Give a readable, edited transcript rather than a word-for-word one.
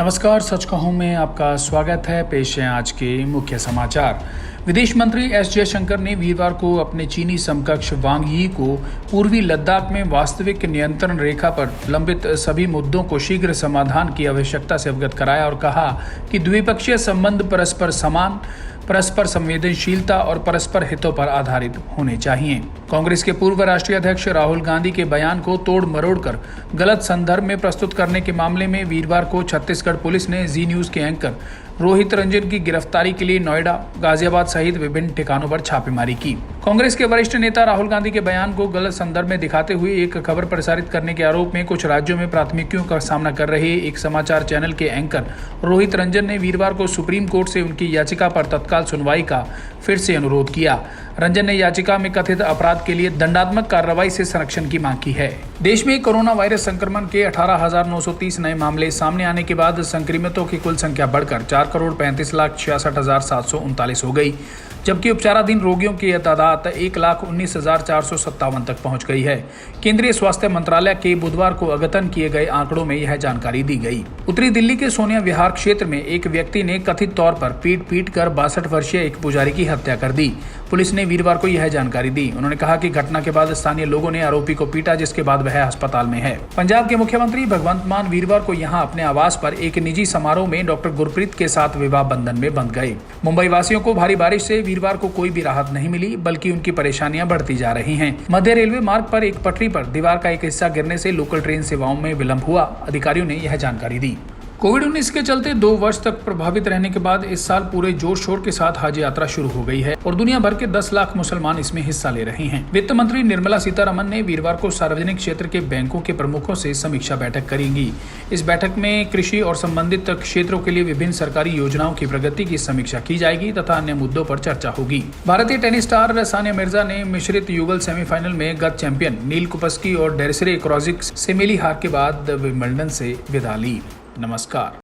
नमस्कार, सच कहूं में आपका स्वागत है। पेश है आज के मुख्य समाचार। विदेश मंत्री एस जयशंकर ने वीरवार को अपने चीनी समकक्ष वांग यी को पूर्वी लद्दाख में वास्तविक नियंत्रण रेखा पर लंबित सभी मुद्दों को शीघ्र समाधान की आवश्यकता से अवगत कराया और कहा कि द्विपक्षीय संबंध परस्पर समान, परस्पर संवेदनशीलता और परस्पर हितों पर आधारित होने चाहिए। कांग्रेस के पूर्व राष्ट्रीय अध्यक्ष राहुल गांधी के बयान को तोड़ मरोड़ कर गलत संदर्भ में प्रस्तुत करने के मामले में वीरवार को छत्तीसगढ़ पुलिस ने जी न्यूज के एंकर रोहित रंजन की गिरफ्तारी के लिए नोएडा, गाजियाबाद सहित विभिन्न ठिकानों पर छापेमारी की। कांग्रेस के वरिष्ठ नेता राहुल गांधी के बयान को गलत संदर्भ में दिखाते हुए एक खबर प्रसारित करने के आरोप में कुछ राज्यों में प्राथमिकियों का सामना कर रहे एक समाचार चैनल के एंकर रोहित रंजन ने वीरवार को सुप्रीम कोर्ट से उनकी याचिका पर तत्काल सुनवाई का फिर से अनुरोध किया। रंजन ने याचिका में कथित अपराध के लिए दंडात्मक कार्रवाई से संरक्षण की मांग की है। देश में कोरोना वायरस संक्रमण के 18,930 नए मामले सामने आने के बाद संक्रमितों की कुल संख्या बढ़कर 4,35,66,739 हो गई, जबकि उपचाराधीन रोगियों की तादाद 1,19,457 तक पहुंच गई है। केंद्रीय स्वास्थ्य मंत्रालय के बुधवार को अद्यतन किए गए आंकड़ों में यह जानकारी दी गई। उत्तरी दिल्ली के सोनिया विहार क्षेत्र में एक व्यक्ति ने कथित तौर पर पीट कर 62 वर्षीय एक पुजारी की हत्या कर दी। पुलिस ने वीरवार को यह जानकारी दी। उन्होंने कहा कि घटना के बाद स्थानीय लोगों ने आरोपी को पीटा, जिसके बाद वह अस्पताल में है। पंजाब के मुख्यमंत्री भगवंत मान वीरवार को यहां अपने आवास पर एक निजी समारोह में डॉक्टर गुरप्रीत के साथ विवाह बंधन में बंध गए। मुंबई वासियों को भारी बारिश से वीरवार को कोई भी राहत नहीं मिली, बल्कि उनकी परेशानियां बढ़ती जा रही हैं। मध्य रेलवे मार्ग पर एक पटरी पर दीवार का एक हिस्सा गिरने से लोकल ट्रेन सेवाओं में विलंब हुआ। अधिकारियों ने यह जानकारी दी। कोविड-19 के चलते 2 वर्ष तक प्रभावित रहने के बाद इस साल पूरे जोर शोर के साथ हज यात्रा शुरू हो गई है और दुनिया भर के 10 लाख मुसलमान इसमें हिस्सा ले रहे हैं। वित्त मंत्री निर्मला सीतारमण ने वीरवार को सार्वजनिक क्षेत्र के बैंकों के प्रमुखों से समीक्षा बैठक करेंगी। इस बैठक में कृषि और संबंधित क्षेत्रों के लिए विभिन्न सरकारी योजनाओं की प्रगति की समीक्षा की जाएगी तथा अन्य मुद्दों पर चर्चा होगी। भारतीय टेनिस स्टार सानिया मिर्जा ने मिश्रित युगल सेमीफाइनल में गत चैंपियन नील कुपस्की और डेसिरे क्रॉजिक से मिली हार के बाद विंबलडन से विदा ली। नमस्कार।